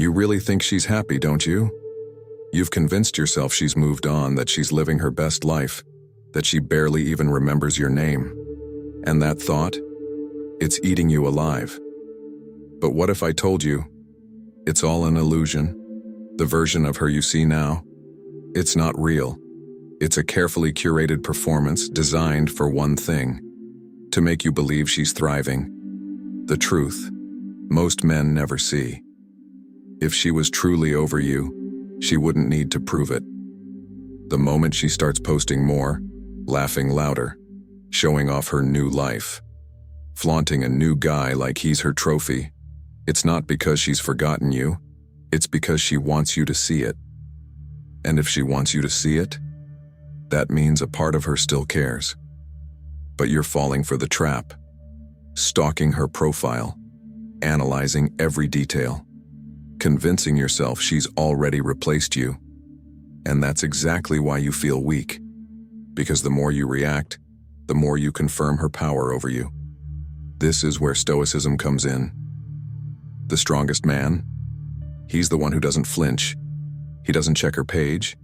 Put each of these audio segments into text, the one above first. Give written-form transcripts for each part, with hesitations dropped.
You really think she's happy, don't you? You've convinced yourself she's moved on, that she's living her best life, that she barely even remembers your name. And that thought? It's eating you alive. But what if I told you it's all an illusion? The version of her you see now, it's not real. It's a carefully curated performance designed for one thing: to make you believe she's thriving. The truth most men never see. If she was truly over you, she wouldn't need to prove it. The moment she starts posting more, laughing louder, showing off her new life, flaunting a new guy like he's her trophy, it's not because she's forgotten you, it's because she wants you to see it. And if she wants you to see it, that means a part of her still cares. But you're falling for the trap, stalking her profile, analyzing every detail, convincing yourself she's already replaced you. And that's exactly why you feel weak. Because the more you react, the more you confirm her power over you. This is where Stoicism comes in. The strongest man, he's the one who doesn't flinch. He doesn't check her page.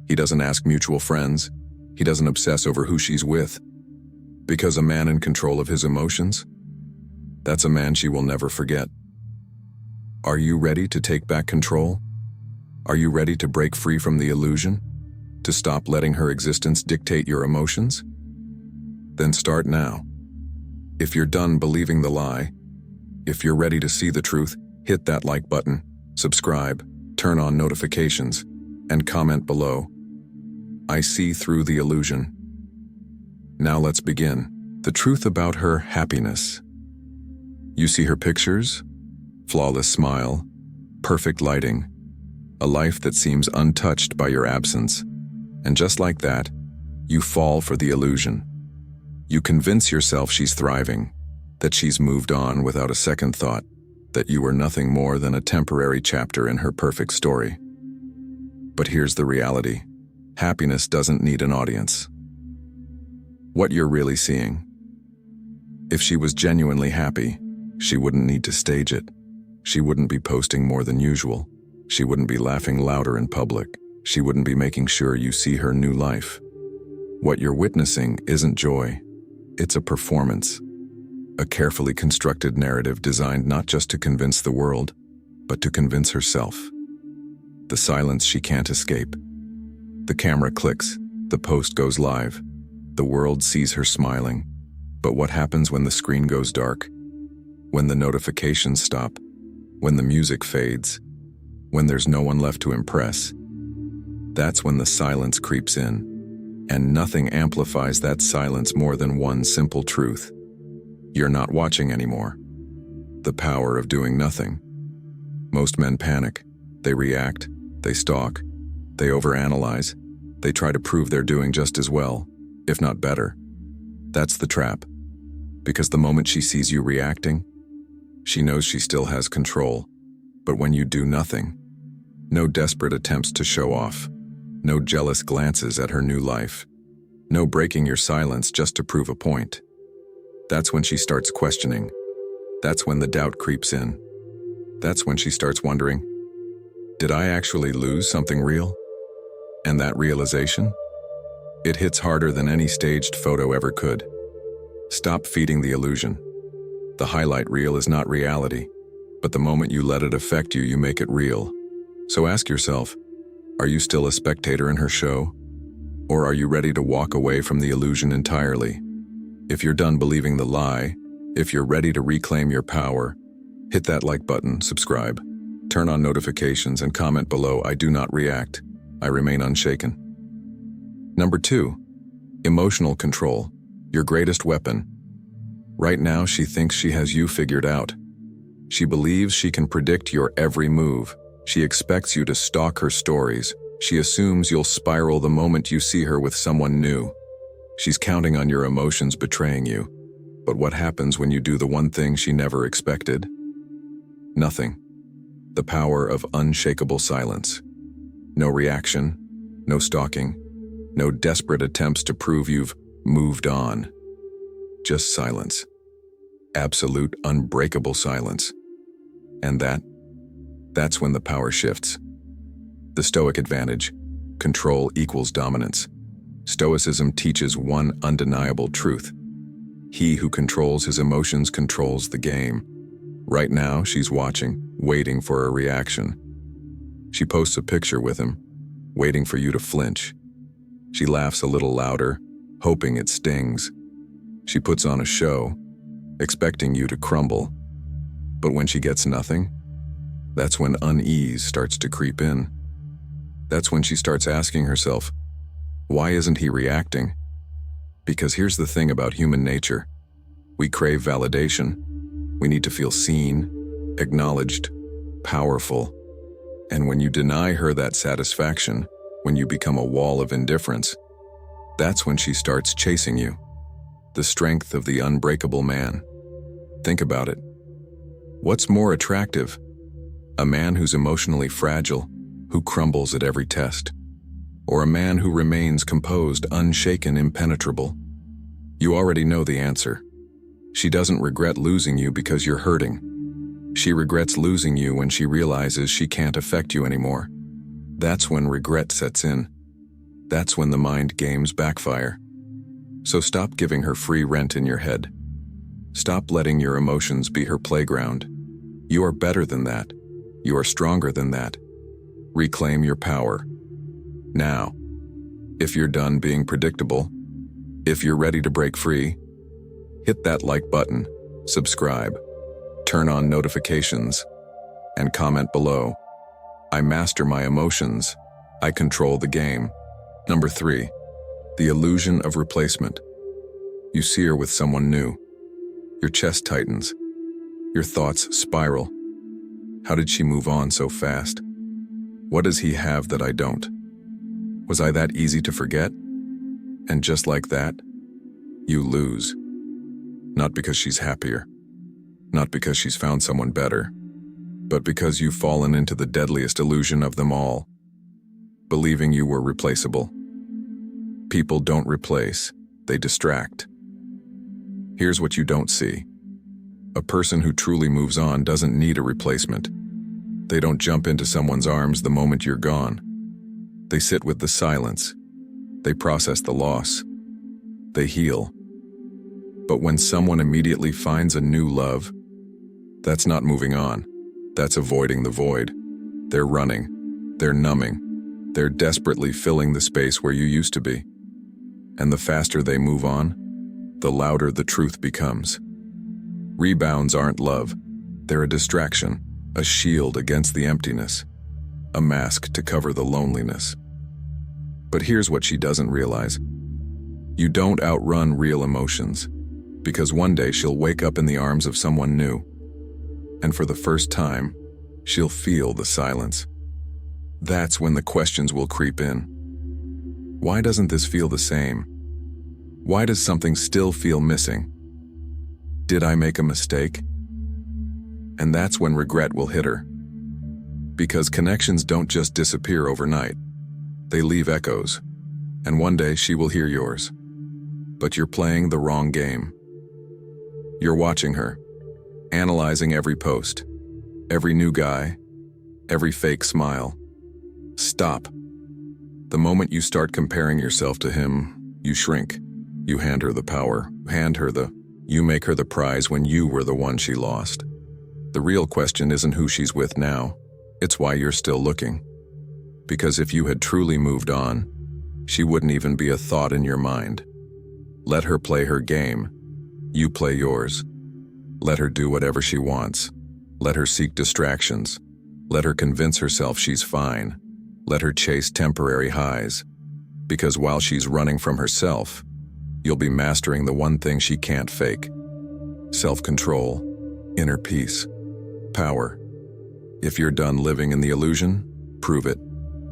He doesn't ask mutual friends. He doesn't obsess over who she's with. Because a man in control of his emotions, that's a man she will never forget. Are you ready to take back control? Are you ready to break free from the illusion? To stop letting her existence dictate your emotions? Then start now. If you're done believing the lie, if you're ready to see the truth, hit that like button, subscribe, turn on notifications, and comment below. I see through the illusion. Now let's begin. The truth about her happiness. You see her pictures? Flawless smile, perfect lighting, a life that seems untouched by your absence. And just like that, you fall for the illusion. You convince yourself she's thriving, that she's moved on without a second thought, that you were nothing more than a temporary chapter in her perfect story. But here's the reality. Happiness doesn't need an audience. What you're really seeing. If she was genuinely happy, she wouldn't need to stage it. She wouldn't be posting more than usual. She wouldn't be laughing louder in public. She wouldn't be making sure you see her new life. What you're witnessing isn't joy. It's a performance. A carefully constructed narrative designed not just to convince the world, but to convince herself. The silence she can't escape. The camera clicks. The post goes live. The world sees her smiling. But what happens when the screen goes dark? When the notifications stop? When the music fades? When there's no one left to impress? That's when the silence creeps in. And nothing amplifies that silence more than one simple truth. You're not watching anymore. The power of doing nothing. Most men panic. They react. They stalk. They overanalyze. They try to prove they're doing just as well, if not better. That's the trap. Because the moment she sees you reacting, she knows she still has control. But when you do nothing, no desperate attempts to show off, no jealous glances at her new life, no breaking your silence just to prove a point, that's when she starts questioning. That's when the doubt creeps in. That's when she starts wondering, did I actually lose something real? And that realization? It hits harder than any staged photo ever could. Stop feeding the illusion. The highlight reel is not reality, but the moment you let it affect you, you make it real. So ask yourself, are you still a spectator in her show? Or are you ready to walk away from the illusion entirely? If you're done believing the lie, if you're ready to reclaim your power, hit that like button, subscribe, turn on notifications, and comment below, I do not react. I remain unshaken. Number 2, emotional control, your greatest weapon. Right now, she thinks she has you figured out. She believes she can predict your every move. She expects you to stalk her stories. She assumes you'll spiral the moment you see her with someone new. She's counting on your emotions betraying you. But what happens when you do the one thing she never expected? Nothing. The power of unshakable silence. No reaction, no stalking, no desperate attempts to prove you've moved on. Just silence. Absolute, unbreakable silence. And that That's when the power shifts. The Stoic advantage: control equals dominance. Stoicism teaches one undeniable truth: he who controls his emotions controls the game. Right now, she's watching, waiting for a reaction. She posts a picture with him, waiting for you to flinch. She laughs a little louder, hoping it stings. She puts on a show, expecting you to crumble. But when she gets nothing, that's when unease starts to creep in. That's when she starts asking herself, why isn't he reacting? Because here's the thing about human nature. We crave validation. We need to feel seen, acknowledged, powerful. And when you deny her that satisfaction, when you become a wall of indifference, that's when she starts chasing you. The strength of the unbreakable man. Think about it. What's more attractive? A man who's emotionally fragile, who crumbles at every test, or a man who remains composed, unshaken, impenetrable? You already know the answer. She doesn't regret losing you because you're hurting. She regrets losing you when she realizes she can't affect you anymore. That's when regret sets in. That's when the mind games backfire. So stop giving her free rent in your head. Stop letting your emotions be her playground. You are better than that. You are stronger than that. Reclaim your power. Now, if you're done being predictable, if you're ready to break free, hit that like button, subscribe, turn on notifications, and comment below. I master my emotions. I control the game. Number 3, the illusion of replacement. You see her with someone new. Your chest tightens. Your thoughts spiral. How did she move on so fast? What does he have that I don't? Was I that easy to forget? And just like that, you lose. Not because she's happier, not because she's found someone better, but because you've fallen into the deadliest illusion of them all, believing you were replaceable. People don't replace, they distract. Here's what you don't see. A person who truly moves on doesn't need a replacement. They don't jump into someone's arms the moment you're gone. They sit with the silence. They process the loss. They heal. But when someone immediately finds a new love, that's not moving on. That's avoiding the void. They're running. They're numbing. They're desperately filling the space where you used to be. And the faster they move on, the louder the truth becomes. Rebounds aren't love. They're a distraction, a shield against the emptiness, a mask to cover the loneliness. But here's what she doesn't realize. You don't outrun real emotions, because one day she'll wake up in the arms of someone new, and for the first time, she'll feel the silence. That's when the questions will creep in. Why doesn't this feel the same? Why does something still feel missing? Did I make a mistake? And that's when regret will hit her. Because connections don't just disappear overnight. They leave echoes, and one day she will hear yours. But you're playing the wrong game. You're watching her, analyzing every post, every new guy, every fake smile. Stop. The moment you start comparing yourself to him, you shrink. You hand her the power, you make her the prize when you were the one she lost. The real question isn't who she's with now, it's why you're still looking. Because if you had truly moved on, she wouldn't even be a thought in your mind. Let her play her game. You play yours. Let her do whatever she wants. Let her seek distractions. Let her convince herself she's fine. Let her chase temporary highs. Because while she's running from herself, you'll be mastering the one thing she can't fake. Self-control, inner peace, power. If you're done living in the illusion, prove it.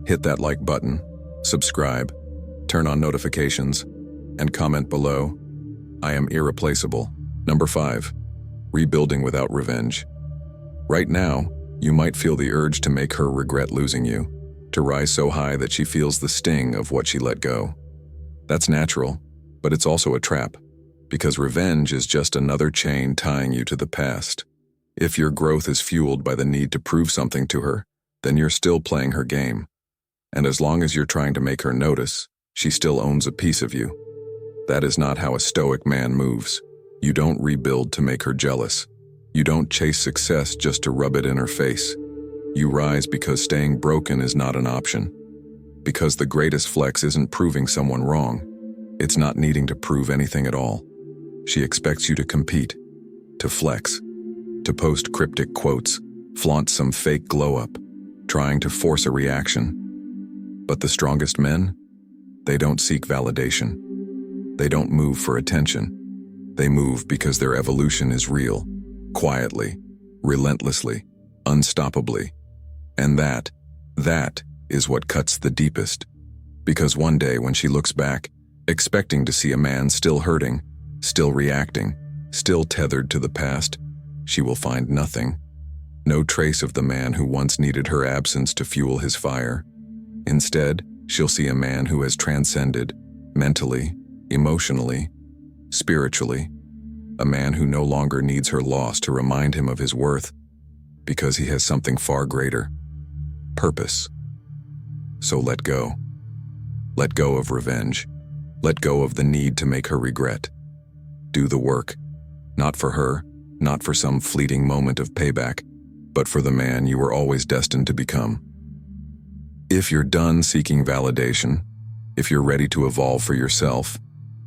Hit that like button, subscribe, turn on notifications, and comment below. I am irreplaceable. Number 5, rebuilding without revenge. Right now, you might feel the urge to make her regret losing you, to rise so high that she feels the sting of what she let go. That's natural, but it's also a trap, because revenge is just another chain tying you to the past. If your growth is fueled by the need to prove something to her, then you're still playing her game. And as long as you're trying to make her notice, she still owns a piece of you. That is not how a Stoic man moves. You don't rebuild to make her jealous. You don't chase success just to rub it in her face. You rise because staying broken is not an option. Because the greatest flex isn't proving someone wrong. It's not needing to prove anything at all. She expects you to compete, to flex, to post cryptic quotes, flaunt some fake glow-up, trying to force a reaction. But the strongest men? They don't seek validation. They don't move for attention. They move because their evolution is real, quietly, relentlessly, unstoppably. And that is what cuts the deepest. Because one day when she looks back, expecting to see a man still hurting, still reacting, still tethered to the past, she will find nothing. No trace of the man who once needed her absence to fuel his fire. Instead, she'll see a man who has transcended, mentally, emotionally, spiritually. A man who no longer needs her loss to remind him of his worth, because he has something far greater. Purpose. So let go. Let go of revenge. Let go of the need to make her regret. Do the work. Not for her, not for some fleeting moment of payback, but for the man you were always destined to become. If you're done seeking validation, if you're ready to evolve for yourself,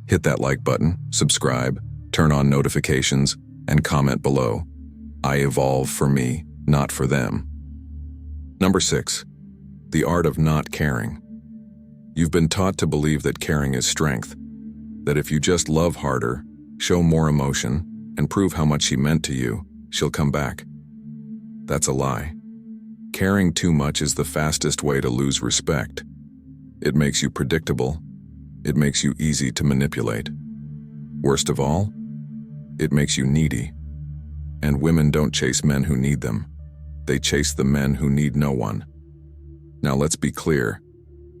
hit that like button, subscribe, turn on notifications, and comment below. I evolve for me, not for them. Number 6. The art of not caring. You've been taught to believe that caring is strength, that if you just love harder, show more emotion, and prove how much she meant to you, she'll come back. That's a lie. Caring too much is the fastest way to lose respect. It makes you predictable. It makes you easy to manipulate. Worst of all, it makes you needy. And women don't chase men who need them. They chase the men who need no one. Now let's be clear.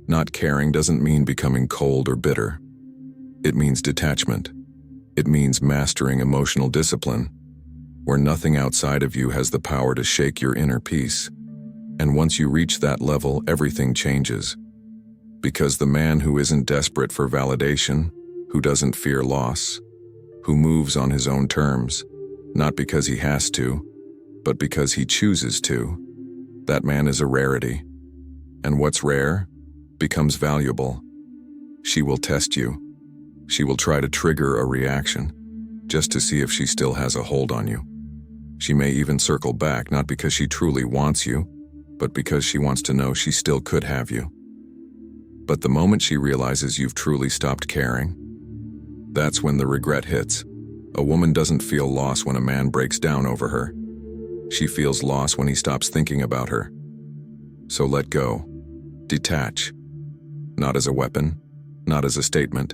Not caring doesn't mean becoming cold or bitter. It means detachment. It means mastering emotional discipline, where nothing outside of you has the power to shake your inner peace. And once you reach that level, everything changes. Because the man who isn't desperate for validation, who doesn't fear loss, who moves on his own terms, not because he has to, but because he chooses to, that man is a rarity. And what's rare becomes valuable. She will test you. She will try to trigger a reaction, just to see if she still has a hold on you. She may even circle back, not because she truly wants you, but because she wants to know she still could have you. But the moment she realizes you've truly stopped caring, that's when the regret hits. A woman doesn't feel loss when a man breaks down over her. She feels loss when he stops thinking about her. So let go. Detach. Not as a weapon, not as a statement,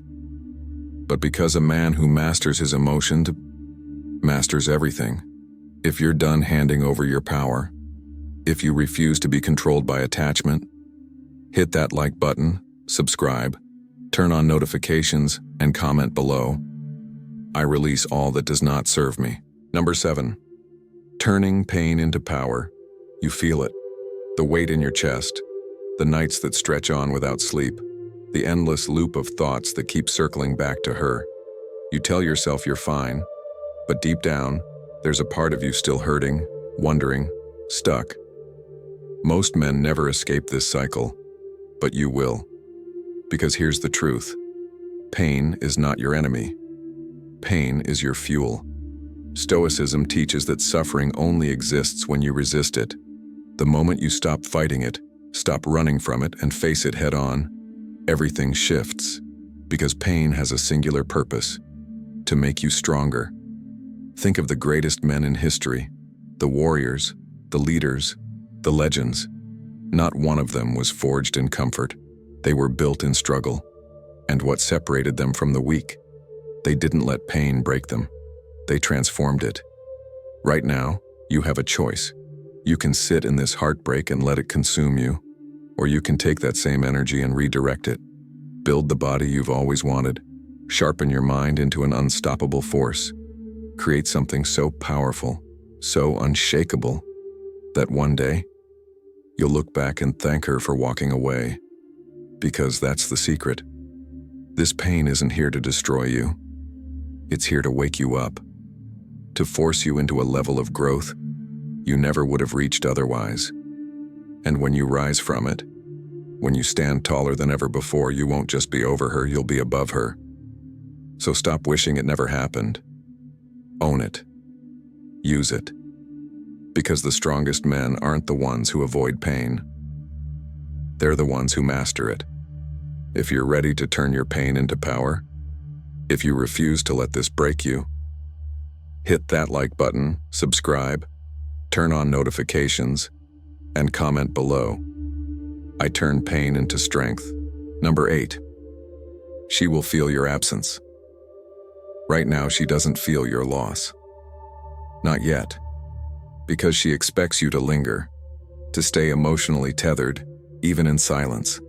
but because a man who masters his emotion masters everything. If you're done handing over your power, if you refuse to be controlled by attachment, hit that like button, subscribe, turn on notifications, and comment below. I release all that does not serve me. Number 7. Turning pain into power. You feel it. The weight in your chest. The nights that stretch on without sleep. The endless loop of thoughts that keep circling back to her. You tell yourself you're fine, but deep down, there's a part of you still hurting, wondering, stuck. Most men never escape this cycle, but you will. Because here's the truth. Pain is not your enemy. Pain is your fuel. Stoicism teaches that suffering only exists when you resist it. The moment you stop fighting it, stop running from it, and face it head on, everything shifts. Because pain has a singular purpose: to make you stronger. Think of the greatest men in history, the warriors, the leaders, the legends. Not one of them was forged in comfort. They were built in struggle. And what separated them from the weak? They didn't let pain break them. They transformed it. Right now, you have a choice. You can sit in this heartbreak and let it consume you, or you can take that same energy and redirect it. Build the body you've always wanted. Sharpen your mind into an unstoppable force. Create something so powerful so unshakable that one day you'll look back and thank her for walking away. Because that's the secret. This pain isn't here to destroy you. It's here to wake you up, to force you into a level of growth you never would have reached otherwise. And when you rise from it, when you stand taller than ever before, you won't just be over her, you'll be above her. So stop wishing it never happened. Own it. Use it. Because the strongest men aren't the ones who avoid pain. They're the ones who master it. If you're ready to turn your pain into power, if you refuse to let this break you, hit that like button, subscribe, turn on notifications, and comment below. I turn pain into strength. Number 8. She will feel your absence. Right now, she doesn't feel your loss. Not yet. Because she expects you to linger, to stay emotionally tethered, even in silence.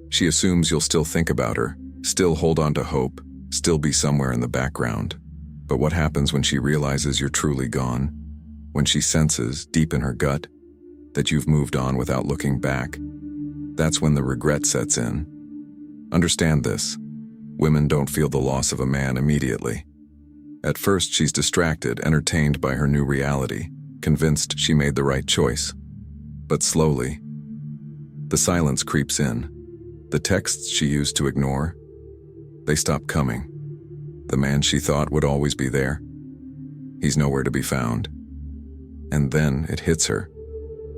She assumes you'll still think about her, still hold on to hope, still be somewhere in the background. But what happens when she realizes you're truly gone? When she senses, deep in her gut, that you've moved on without looking back? That's when the regret sets in. Understand this. Women don't feel the loss of a man immediately. At first, she's distracted, entertained by her new reality, convinced she made the right choice. But slowly, the silence creeps in. The texts she used to ignore, they stop coming. The man she thought would always be there, he's nowhere to be found. And then it hits her.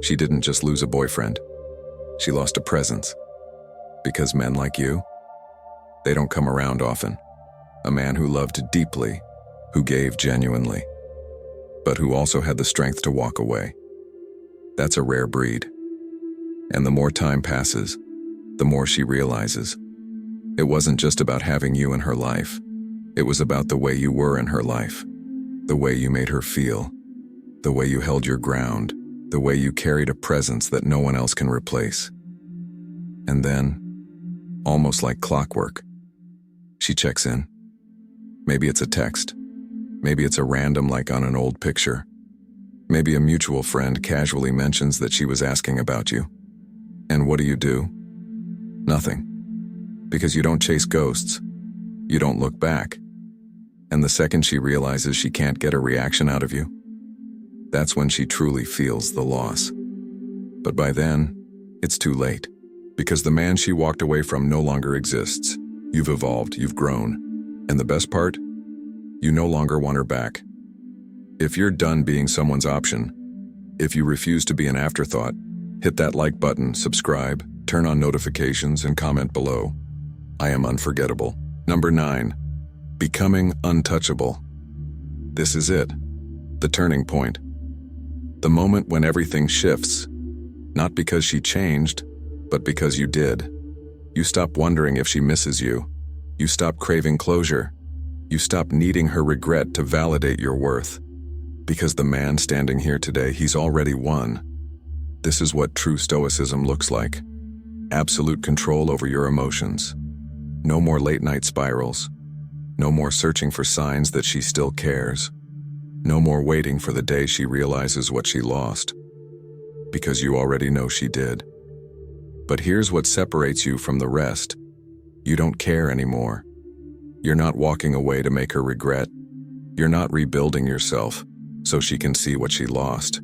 She didn't just lose a boyfriend. She lost a presence. Because men like you, they don't come around often. A man who loved deeply, who gave genuinely, but who also had the strength to walk away. That's a rare breed. And the more time passes, the more she realizes. It wasn't just about having you in her life. It was about the way you were in her life, the way you made her feel, the way you held your ground, the way you carried a presence that no one else can replace. And then, almost like clockwork, she checks in. Maybe it's a text. Maybe it's a random like on an old picture. Maybe a mutual friend casually mentions that she was asking about you. And what do? Nothing. Because you don't chase ghosts. You don't look back. And the second she realizes she can't get a reaction out of you, that's when she truly feels the loss. But by then, it's too late. Because the man she walked away from no longer exists. You've evolved, you've grown. And the best part? You no longer want her back. If you're done being someone's option, if you refuse to be an afterthought, hit that like button, subscribe, turn on notifications, and comment below. I am unforgettable. Number 9. Becoming untouchable. This is it. The turning point. The moment when everything shifts. Not because she changed, but because you did. You stop wondering if she misses you. You stop craving closure. You stop needing her regret to validate your worth. Because the man standing here today, he's already won. This is what true Stoicism looks like. Absolute control over your emotions. No more late-night spirals. No more searching for signs that she still cares. No more waiting for the day she realizes what she lost. Because you already know she did. But here's what separates you from the rest. You don't care anymore. You're not walking away to make her regret. You're not rebuilding yourself so she can see what she lost.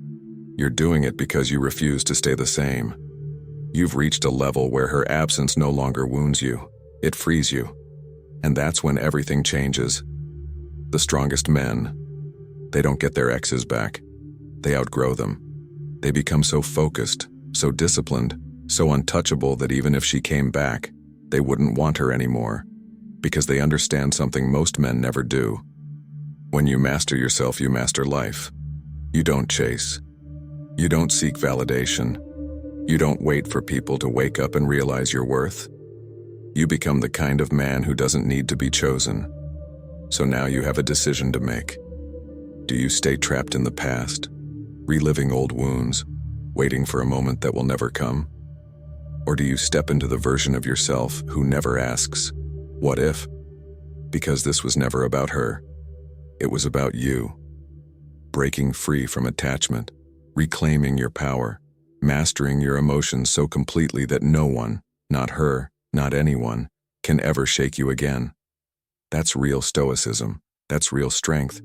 You're doing it because you refuse to stay the same. You've reached a level where her absence no longer wounds you. It frees you. And that's when everything changes. The strongest men, they don't get their exes back. They outgrow them. They become so focused, so disciplined, so untouchable that even if she came back, they wouldn't want her anymore. Because they understand something most men never do. When you master yourself, you master life. You don't chase. You don't seek validation. You don't wait for people to wake up and realize your worth. You become the kind of man who doesn't need to be chosen. So now you have a decision to make. Do you stay trapped in the past, reliving old wounds, waiting for a moment that will never come? Or do you step into the version of yourself who never asks, what if? Because this was never about her. It was about you. breaking free from attachment, reclaiming your power, mastering your emotions so completely that no one, not her, not anyone, can ever shake you again. That's real stoicism. That's real strength.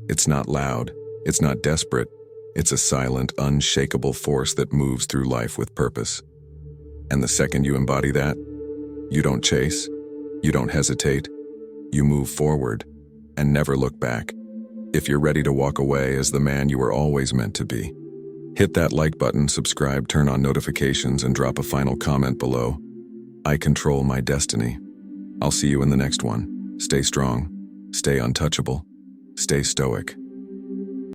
It's not loud. It's not desperate. It's a silent, unshakable force that moves through life with purpose. And the second you embody that, you don't chase, you don't hesitate, you move forward and never look back. If you're ready to walk away as the man you were always meant to be, hit that like button, subscribe, turn on notifications, and drop a final comment below. I control my destiny. I'll see you in the next one. Stay strong, stay untouchable, stay stoic.